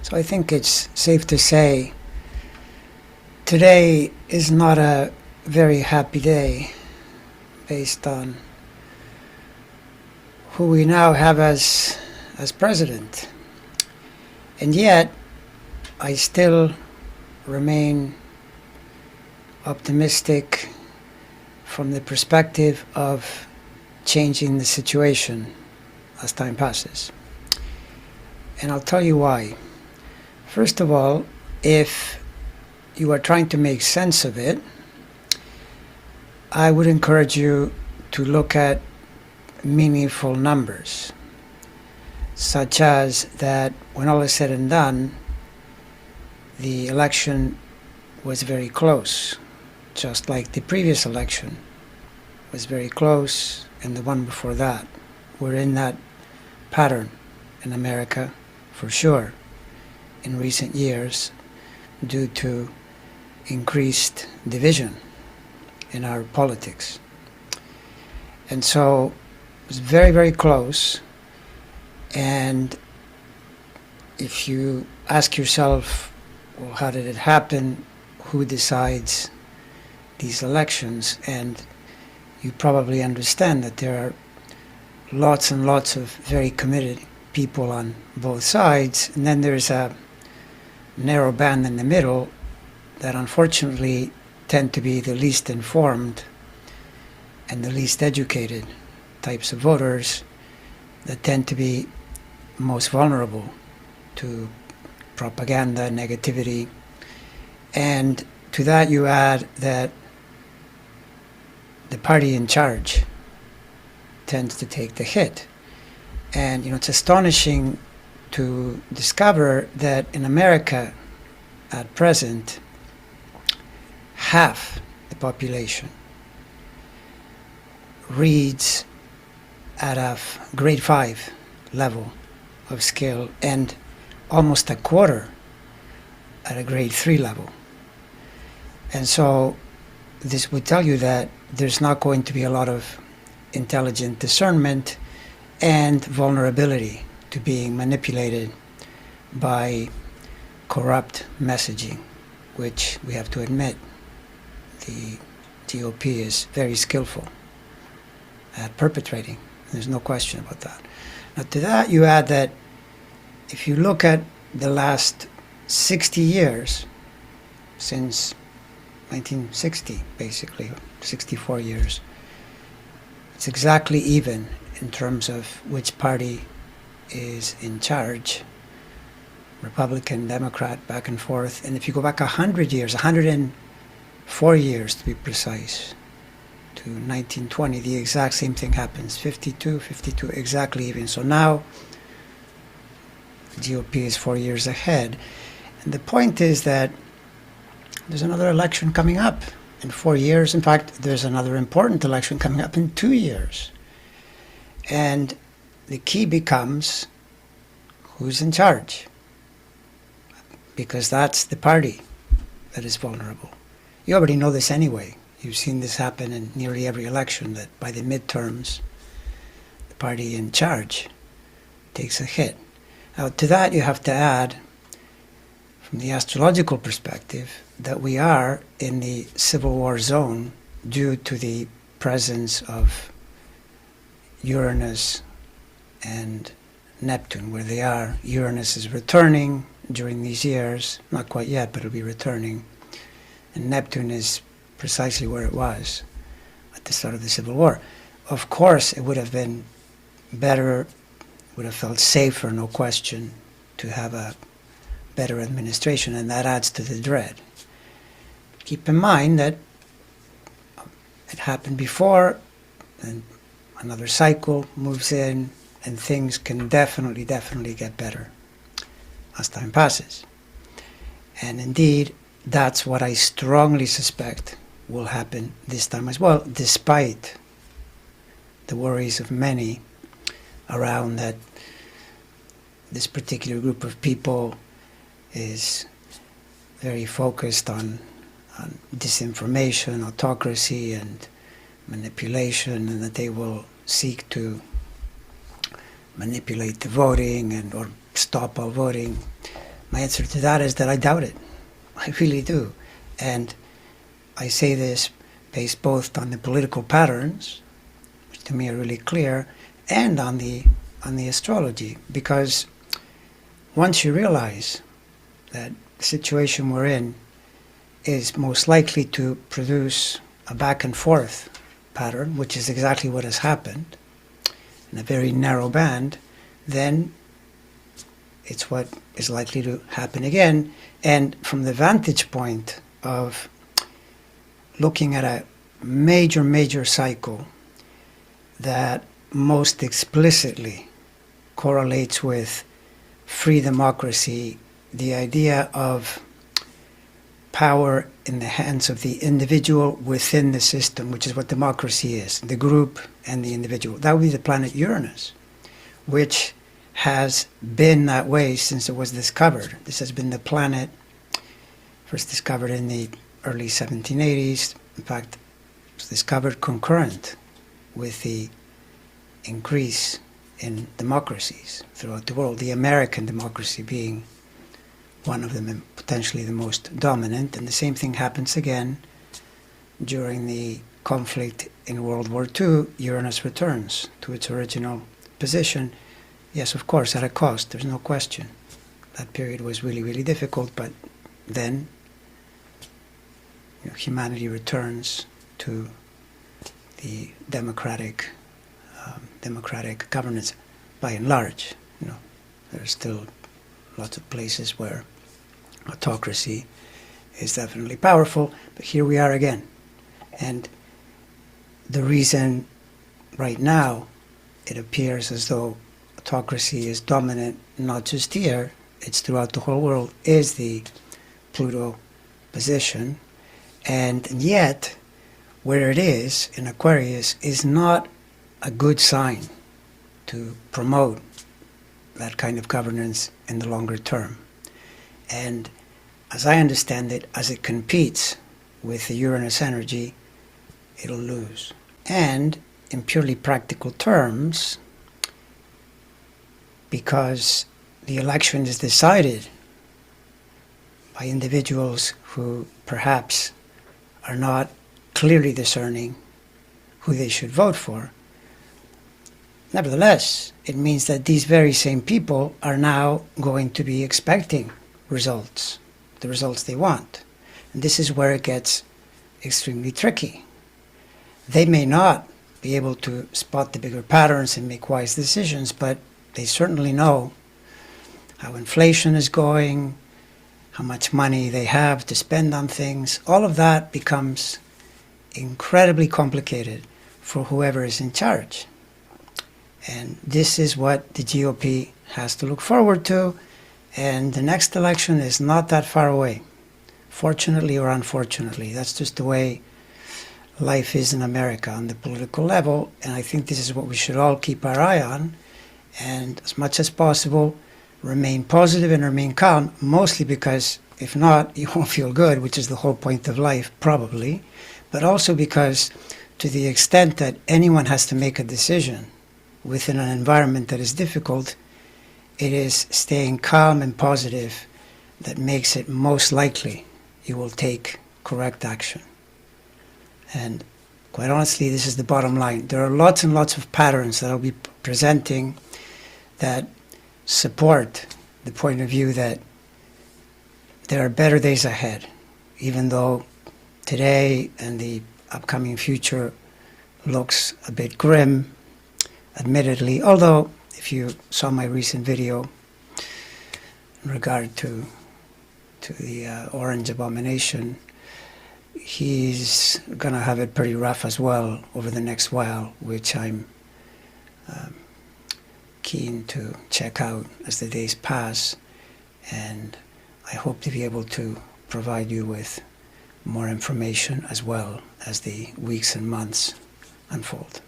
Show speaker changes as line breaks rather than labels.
So I think it's safe to say today is not a very happy day based on who we now have as president. And yet, I still remain optimistic from the perspective of changing the situation as time passes. And I'll tell you why. First of all, if you are trying to make sense of it, I would encourage you to look at meaningful numbers, such as that when all is said and done, the election was very close, just like the previous election was very close, and the one before that. We're in that pattern in America, for sure, in recent years, due to increased division in our politics. And so it was very, very close. And if you ask yourself, well, how did it happen? Who decides these elections? And you probably understand that there are lots and lots of very committed people on both sides. And then there's a narrow band in the middle that unfortunately tend to be the least informed and the least educated types of voters that tend to be most vulnerable to propaganda, negativity. And to that you add that the party in charge tends to take the hit. And it's astonishing to discover that in America at present, half the population reads at a grade 5 level of skill and almost a quarter at a grade 3 level. And so this would tell you that there's not going to be a lot of intelligent discernment and vulnerability to being manipulated by corrupt messaging, which we have to admit the GOP is very skillful at perpetrating. There's no question about that. Now to that you add that if you look at the last 60 years, since 1960 basically, 64 years, it's exactly even in terms of which party is in charge, Republican, Democrat, back and forth. And if you go back 100 years, 104 years to be precise, to 1920, the exact same thing happens. 52, exactly even. So now the GOP is 4 years ahead. And the point is that there's another election coming up in 4 years. In fact, there's another important election coming up in 2 years. And the key becomes who's in charge, because that's the party that is vulnerable. You already know this anyway. You've seen this happen in nearly every election, that by the midterms, the party in charge takes a hit. Now, to that you have to add, from the astrological perspective, that we are in the civil war zone due to the presence of Uranus and Neptune, where they are. Uranus is returning during these years, not quite yet, but it'll be returning. And Neptune is precisely where it was at the start of the Civil War. Of course, it would have been better, would have felt safer, no question, to have a better administration, and that adds to the dread. Keep in mind that it happened before, and another cycle moves in, and things can definitely get better as time passes. And indeed, that's what I strongly suspect will happen this time as well, despite the worries of many around that this particular group of people is very focused on disinformation, autocracy, and manipulation, and that they will seek to manipulate the voting or stop all voting. My answer to that is that I doubt it. I really do. And I say this based both on the political patterns, which to me are really clear, and on the astrology. Because once you realize that the situation we're in is most likely to produce a back and forth pattern, which is exactly what has happened, in a very narrow band, then it's what is likely to happen again. And from the vantage point of looking at a major cycle that most explicitly correlates with free democracy, the idea of power in the hands of the individual within the system, which is what democracy is, the group and the individual. That would be the planet Uranus, which has been that way since it was discovered. This has been the planet first discovered in the early 1780s. In fact, it was discovered concurrent with the increase in democracies throughout the world, the American democracy being one of them and potentially the most dominant. And the same thing happens again during the conflict in World War II. Uranus returns to its original position. Yes, of course, at a cost, there's no question. That period was really difficult, but then humanity returns to the democratic governance by and large. There are still lots of places where autocracy is definitely powerful, but here we are again. And the reason right now it appears as though autocracy is dominant, not just here, it's throughout the whole world, is the Pluto position. And yet, where it is in Aquarius is not a good sign to promote that kind of governance in the longer term. And as I understand it, as it competes with the Uranus energy, it'll lose. And in purely practical terms, because the election is decided by individuals who perhaps are not clearly discerning who they should vote for, nevertheless, it means that these very same people are now going to be expecting results, the results they want. And this is where it gets extremely tricky. They may not be able to spot the bigger patterns and make wise decisions, but they certainly know how inflation is going, how much money they have to spend on things. All of that becomes incredibly complicated for whoever is in charge. And this is what the GOP has to look forward to. And the next election is not that far away, fortunately or unfortunately. That's just the way life is in America on the political level. And I think this is what we should all keep our eye on. And as much as possible, remain positive and remain calm, mostly because if not, you won't feel good, which is the whole point of life, probably. But also because to the extent that anyone has to make a decision within an environment that is difficult, it is staying calm and positive that makes it most likely you will take correct action. And quite honestly, this is the bottom line. There are lots and lots of patterns that I'll be presenting that support the point of view that there are better days ahead, even though today and the upcoming future looks a bit grim, admittedly. Although, if you saw my recent video in regard to the Orange Abomination, he's going to have it pretty rough as well over the next while, which I'm keen to check out as the days pass, and I hope to be able to provide you with more information as well as the weeks and months unfold.